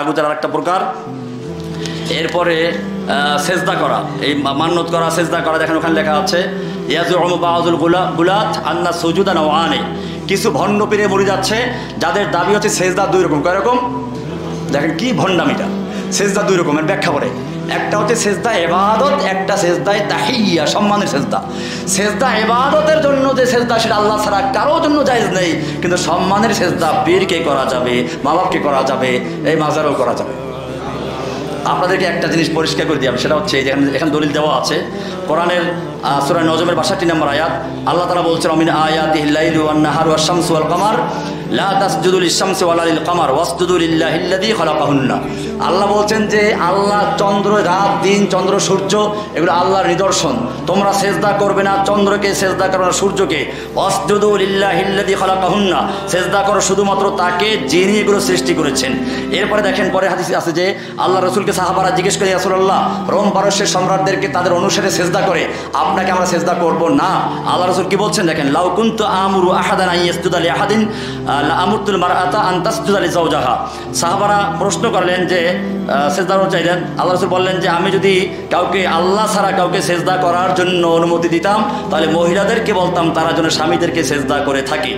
তাগুতের আরেকটা প্রকার। এরপরে সেজদা করা, এই মান্নত করা, সেজদা করা, দেখেন ওখানে লেখা আছে ইয়াজুমু বাযুল গুলাত আন্না সুজুদা নওয়ানি। কিছু ভণ্ড পীরে মুরিদ যাচ্ছে যাদের দাবি হচ্ছে সেজদা দুই রকম। কয় রকম? দেখেন কি ভণ্ডামিটা। সেজদা দুই রকমের ব্যাখ্যা করে। একটা হচ্ছে সেজদা ইবাদত, একটা সেজদায় তাহিয়া, সম্মানের সেজদা। সেজদা ইবাদতের জন্য যে সেজদা সেটা আল্লাহ ছাড়া কারোর জন্য জায়েজ নেই, কিন্তু সম্মানের সেজদা পীরকে করা যাবে, মা বাপকে করা যাবে, এই মাজারও করা যাবে। আপনাদেরকে একটা জিনিস পরিষ্কার করে দিই, সেটা হচ্ছে যে এখানে দলিল দেওয়া আছে কোরআনের সূরা নজমের 62 নম্বর আয়াত। আল্লাহ তাআলা বলছেন মিন আয়াতিহিল লাইলু ওয়ান নাহারু ওয়াশ শামসু ওয়াল কামার লা তাসজুদু লিশ-শামসি ওয়ালা লিল-কামার ওয়াসজুদু লিল্লাহিল্লাযী খালাকাহুন্না। আল্লাহ বলছেন যে আল্লাহ চন্দ্র, রাত, দিন, চন্দ্র, সূর্য এগুলো আল্লাহর নিদর্শন, তোমরা সেজদা করবে না চন্দ্রকে, সেজদা করবে না সূর্যকে। ওয়াসজুদু লিল্লাহিল্লাযী খালাকাহুন্না, সেজদা করো শুধুমাত্র তাকে যিনি এগুলো সৃষ্টি করেছেন। এরপরে দেখেন পরে হাদিসে আছে যে আল্লাহ রাসূলকে সাহাবারা জিজ্ঞেস করে, ইয়া রাসূলুল্লাহ, রোম পারস্যের সম্রাটদেরকে তাদের অনুসারে সেজদা করে, আপনাকে আমরা সেজদা করব না। আল্লাহ রাসূল কি বলছেন দেখেন, লাউ কুনতু আমুরু আহাদান আন ইয়াসজুদা লিআহাদিন লা আমুরতুল মারআতা আন তাসজুদা লিজাওজাহা। সাহাবারা প্রশ্ন করলেন যে সেজদা করতে চাইলেন। আল্লাহ রাসূল বললেন যে আমি যদি কাউকে আল্লাহ ছাড়া কাউকে সেজদা করার জন্য অনুমতি দিতাম তাহলে মহিলাদেরকে বলতাম তারা যেন স্বামীদেরকে সেজদা করে থাকে।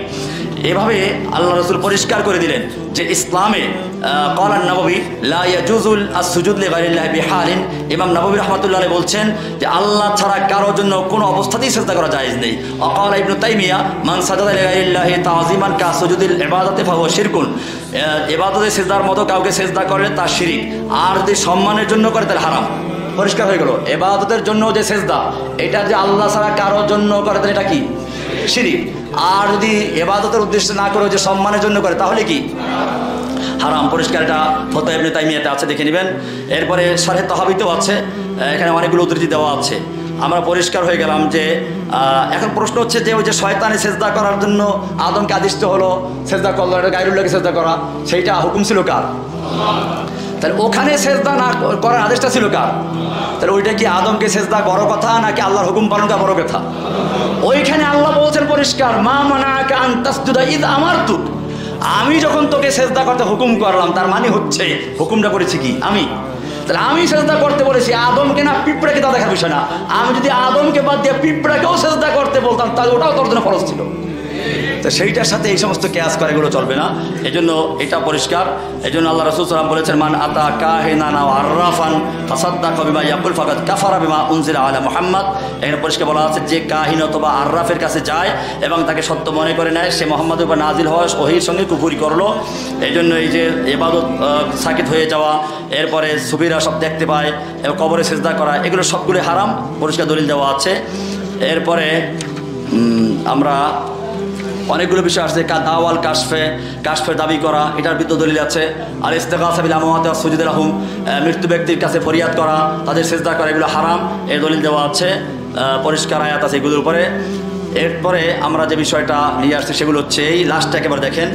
এভাবে আল্লাহ রাসূল পরিষ্কার করে দিলেন যে ইসলামে ক্বালান নববী লা ইয়াজুজুল আসজুদ লিগাইরিল্লাহি বিহালিন। ইমাম নববী রাহমাতুল্লাহ আলাইহি বলছেন যে আল্লাহ ছাড়া কারোর জন্য কোনো অবস্থাতেই সেজদা করা জায়েজ নেই। ওয়াকালা ইবনু তাইমিয়া মান সাজাদা লিগাইরিল্লাহি তাযীমান কা সুজুদিল ইবাদাতি ফাহুয়া শিরকুন। ইবাদতে সেজদার মতো কাউকে সেজদা করলে তা শিরক, আর যদি সম্মানের জন্য করে তাহলে হারাম। পরিষ্কার হয়ে গেল। ইবাদতের জন্য যে সেজদা, এটা যে আল্লাহ ছাড়া কারোর জন্য করে তাহলে এটা কি? শিরক। আর যদি ইবাদতের উদ্দেশ্যে না করে যে সম্মানের জন্য করে তাহলে কি? হারাম। পরিষ্কার। এটা ফতোয়া ইবনে তাইমিয়াতে আছে, দেখে নেবেন। এরপরে শারহে তাহাবিতেও আছে, এখানে অনেকগুলো উদ্ধৃতি দেওয়া আছে। আমরা পরিষ্কার হয়ে গেলাম যে এখন প্রশ্ন হচ্ছে যে ওই যে শয়তানে সেজদা করার জন্য আদমকে আদিষ্ট হলো, সেজদা করলো, এটা গায়রুল্লাহকে সেজদা করা, সেইটা হুকুম ছিল কার? তাহলে ওখানে সেজদা না করার আদেশটা ছিল কার? তাহলে ওইটা কি আদমকে সেজদা বড় কথা নাকি আল্লাহর হুকুম পালন করা বড় কথা? ওইখানে আল্লাহ বলছেন পরিষ্কার, মা মানাকা আন তাসজুদা ইয আমারতুক। আমি যখন তোকে সেজদা করতে হুকুম করলাম, তার মানে হচ্ছে হুকুমটা করেছি কি? আমি। তাহলে আমি সেজদা করতে বলেছি আদমকে না পিঁপড়াকে, তা দেখার বিষয় না। আমি যদি আদমকে বাদ দিয়ে পিঁপড়াকেও সেজদা করতে বলতাম তাহলে ওটাও তোর জন্য ফরজ ছিল। তো সেইটার সাথে এই সমস্ত কেয়াস করে এগুলো চলবে না। এই জন্য এটা পরিষ্কার। এই জন্য আল্লাহ রাসূল সাল্লাল্লাহু আলাইহি ওয়াসাল্লাম বলেছেন মান আতা কাহিনান ওয়া আররাফান ফাসাদ্দাকা বিমা ইয়াকুল ফাকাদ কাফারা বিমা উনজিলা আলা মুহাম্মদ। এখানে পরিষ্কার বলা আছে যে কাহিন অথবা আররাফের কাছে যায় এবং তাকে সত্য মনে করে নেয়, সে মুহাম্মদের উপর নাজিল হওয়া ওহীর সঙ্গে কুফরি করলো। এই জন্য এই যে ইবাদত সাকিত হয়ে যাওয়া, এরপরে সুফিরা সব দেখতে পায় এবং কবরে সেজদা করা, এগুলো সবগুলো হারাম। পরিষ্কার দলিল দেওয়া আছে। এরপরে আমরা অনেকগুলো বিষয় আসছে। দাওয়াল কাশফের দাবি করা, এটার বিরুদ্ধে দলিল আছে। আর ইস্তেগাসা বিল আমওয়াত ওয়া সুজুদ লাহুম, মৃত্যু ব্যক্তির কাছে ফরিয়াদ করা, তাদের সেজদা করা, এগুলো হারাম। এর দলিল দেওয়া আছে, পরিষ্কার আয়াত আছে এগুলোর উপরে। এরপরে আমরা যে বিষয়টা নিয়ে আসছি সেগুলো হচ্ছে এই লাস্টটা একেবারে দেখেন,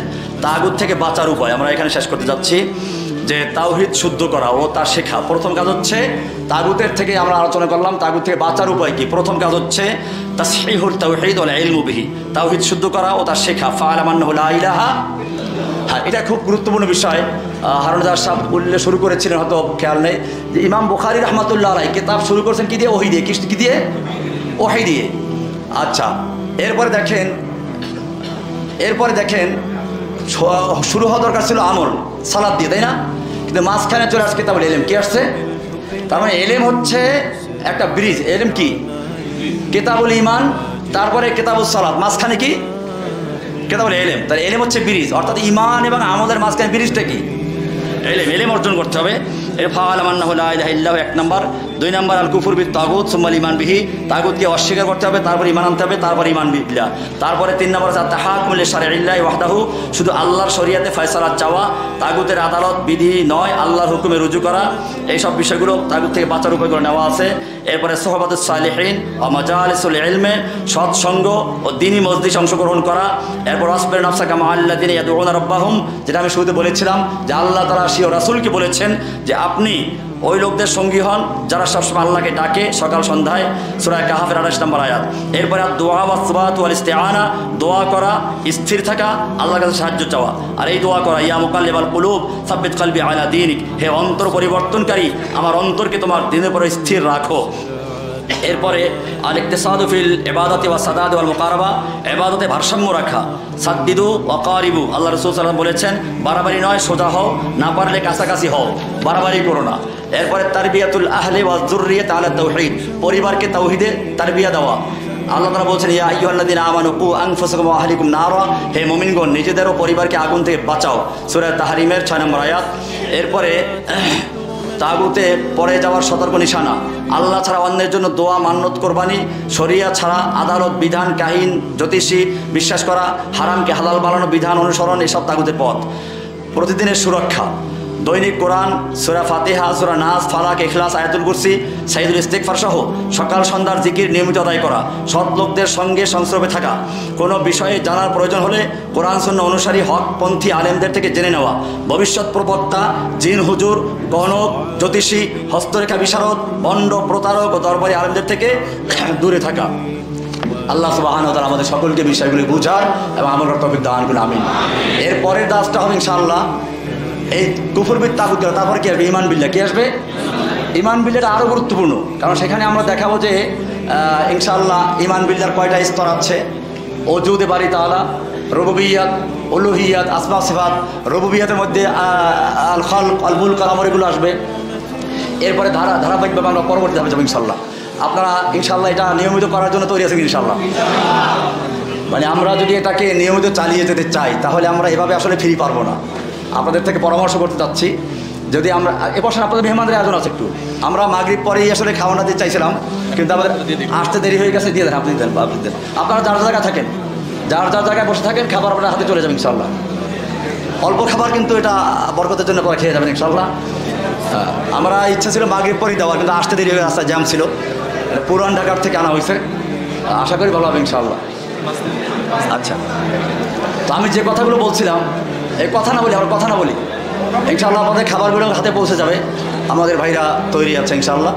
তাগুত থেকে বাঁচার উপায়। আমরা এখানে শেষ করতে যাচ্ছি যে তাওহীদ শুদ্ধ করা ও তা শেখা। প্রথম কাজ হচ্ছে তাগুতের থেকে আমরা আলোচনা করলাম, তাগুত থেকে বাঁচার উপায় কি? প্রথম কাজ হচ্ছে তাসহিহুত তাওহীদ ওয়াল ইলমু বিহি, তাওহীদ শুদ্ধ করা ও তা শেখা। ফা'লাম আন্নাহু লা ইলাহা, হ্যাঁ এটা খুব গুরুত্বপূর্ণ বিষয়। হারুন রাজার সাহেব উল্লেখ শুরু করেছিলেন, হয়তো খেয়াল নেই যে ইমাম বুখারী রাহমাতুল্লাহ আলাইহি কিতাব শুরু করেছেন কি দিয়ে? ওহী দিয়ে। কি দিয়ে? ওহী দিয়ে। আচ্ছা, এরপরে দেখেন শুরু হওয়া দরকার ছিল আমল সালাত দিয়ে, তাই না? কিন্তু মাঝখানে চলে আসছে কিতাবুল ইলম। কি আসছে? তার মানে ইলম হচ্ছে একটা ব্রিজ। ইলম কি? কিতাবুল ঈমান, তারপরে কিতাবুস সালাত, মাঝখানে কি? কিতাবুল ইলম। তাহলে ইলম হচ্ছে ব্রিজ, অর্থাৎ ঈমান এবং আমলের মাঝখানে ব্রিজটা কি? ইলম অর্জন করতে হবে। এর ফা'লাম আন্নাহু লা ইলাহা ইল্লাহু, এক নাম্বার। দুই নাম্বার আল কুফর বিত তাগুত সুম্মা আল ঈমান বিহি, তাগুতকে অস্বীকার করতে হবে, তারপর ঈমান আনতে হবে, তারপর ঈমান বিল্লাহ। তারপরে তিন নাম্বার আছে তাহাক্কুম লিশারিইল্লাহি ওয়াহদাহু, শুধু আল্লাহর শরীয়তে ফয়সালা চাওয়া, তাগুতের আদালত বিধি নয়, আল্লাহর হুকুমে রুজু করা। এই সব বিষয়গুলো তাগুত থেকে বাঁচার উপায়গুলো নেওয়া আছে। এরপরে সোহবাতুস সালিহিন ওয়া মাজালিসুল ইলমে, সৎসঙ্গ ও দ্বীনি মজলিসে অংশগ্রহণ করা। এরপর আসবির নাফসাকা মা'আল্লাযিনা ইয়াদউনা রাব্বাহুম, যেটা আমি শুরুতে বলেছিলাম যে আল্লাহ তাআলা রাসূলকে বলেছেন যে আপনি ওই লোকদের সঙ্গী হন যারা সবসময় আল্লাহকে ডাকে সকাল সন্ধ্যায়, সূরা কাহাফের 28 নম্বর আয়াত। এরপরে দোয়া ওয়া সুবাত ওয়াল ইস্তিআনা, দোয়া করা, স্থির থাকা, আল্লাহর কাছে সাহায্য চাওয়া। আর এই দোয়া করা, ইয়া মুকাল্লিবাল কুলুব সাব্বিত কলবি আলা দীনিক, হে অন্তর পরিবর্তনকারী আমার অন্তরকে তোমার দিনের উপরে স্থির রাখো। এরপরে আল ইকতিসাদু ফিল ইবাদাতি ওয়া সাদাদ ওয়াল মুকারাবা, ইবাদতে ভারসাম্য রাখা। সাদ্দিদু ওয়া কারিবু, আল্লাহ রাসূল সাল্লাল্লাহু আলাইহি ওয়াসাল্লাম বলেছেন বাড়াবাড়ি নয়, সোজা হও, না পারলে কাছাকাছি হও, বাড়াবাড়ি করো না। এরপরে তারবিয়াতুল আহলি ওয়া যুররিয়াত আলা তাওহীদ, পরিবারকে তাওহীদে তারবিয়া দেওয়া। আল্লাহ তাআলা বলেছেন ইয়া আইয়ুহাল্লাযীনা আমানু কু আনফুসাকুম ওয়া আহলিকুম নারা, হে মুমিনগণ নিজেদের ও পরিবারকে আগুন থেকে বাঁচাও, সূরা তাহরিমের 6 নম্বর আয়াত। এরপরে তাগুতে পড়ে যাওয়ার সতর্ক নিশানা, আল্লাহ ছাড়া অন্যের জন্য দোয়া, মান্নত, কোরবানি, শরিয়া ছাড়া আদালত, বিধান, কাহিন, জ্যোতিষী বিশ্বাস করা, হারামকে হালাল বানানো, বিধান অনুসরণ, এসব তাগুতের পথ। প্রতিদিনের সুরক্ষা, দৈনিক কোরআন, সূরা ফাতিহা, সূরা নাস, ফালাক, ইখলাস, আয়াতুল কুরসি, সাইদুল ইস্তিগফার সহ সকাল সন্ধ্যার জিকির নিয়মিত আদায় করা, সৎ লোকদের সঙ্গে সংস্রবে থাকা, কোনো বিষয়ে জানার প্রয়োজন হলে কোরআন সুন্নাহ অনুসারী হকপন্থী আলেমদের থেকে জেনে নেওয়া, ভবিষ্যৎ প্রবক্তা, জিন হুজুর, গণক, জ্যোতিষী, হস্তরেখা বিশারদ, বন্ড, প্রতারক ও দরবারি আলেমদের থেকে দূরে থাকা। আল্লাহ সুবহানাহু ওয়া তাআলা আমাদের সকলকে বিষয়গুলি বুঝার এবং আমল করার তৌফিক দান করুন, আমিন। এর পরের দাসটা হবে ইনশাআল্লাহ এই কুফরবিদ তাগুত গেল, তারপরে কি আসবে? ঈমান বিল্লাহ। কি আসবে? ঈমান বিল্লাহটা আরও গুরুত্বপূর্ণ, কারণ সেখানে আমরা দেখাবো যে ইনশাআল্লাহ ঈমান বিল্লাহর কয়টা স্তর আছে। ওজুদে বারি তাআলা, রুবুবিয়্যাত, উলুহিয়্যাত, আসমা সিফাত। রুবুবিয়্যাতের মধ্যে আল খালক, আল মুলক, আল আমর এগুলো আসবে। এরপরে ধারাবাহিকভাবে আমরা পরবর্তী ধাপে যাবো ইনশাআল্লাহ। আপনারা ইনশাআল্লাহ এটা নিয়মিত করার জন্য তৈরি আছেন ইনশাআল্লাহ? মানে আমরা যদি এটাকে নিয়মিত চালিয়ে যেতে চাই তাহলে আমরা এভাবে আসলে ফ্রি পারবো না। আপনাদের থেকে পরামর্শ করতে চাচ্ছি, যদি আমরা এবছর আপনাদের মেহমানদের আয়োজন আছে একটু, আমরা মাগরিব পরেই আসলে খাওয়ানো দিতে চাইছিলাম, কিন্তু আমাদের আসতে দেরি হয়ে গেছে। দিয়ে দেন, আপনি দেন, আপনি দেন। আপনারা যার জায়গায় থাকেন, যার জায়গায় বসে থাকেন, খাবার আপনার হাতে চলে যাবেন ইনশাআল্লাহ। অল্প খাবার, কিন্তু এটা বরকতের জন্য পরে খেয়ে যাবেন ইনশাআল্লাহ। আমরা ইচ্ছা ছিল মাগরিব পরেই দেওয়ার, কিন্তু আসতে দেরি হয়ে রাস্তায় জ্যাম ছিল, পুরান ঢাকার থেকে আনা হয়েছে। আশা করি ভালো হবে ইনশাআল্লাহ। আচ্ছা, তো আমি যে কথাগুলো বলছিলাম, এই কথা না বলি, আমার কথা না বলি, ইনশাআল্লাহ আমাদের খাবারগুলো হাতে পৌঁছে যাবে। আমাদের ভাইরা তৈরি আছে ইনশাআল্লাহ।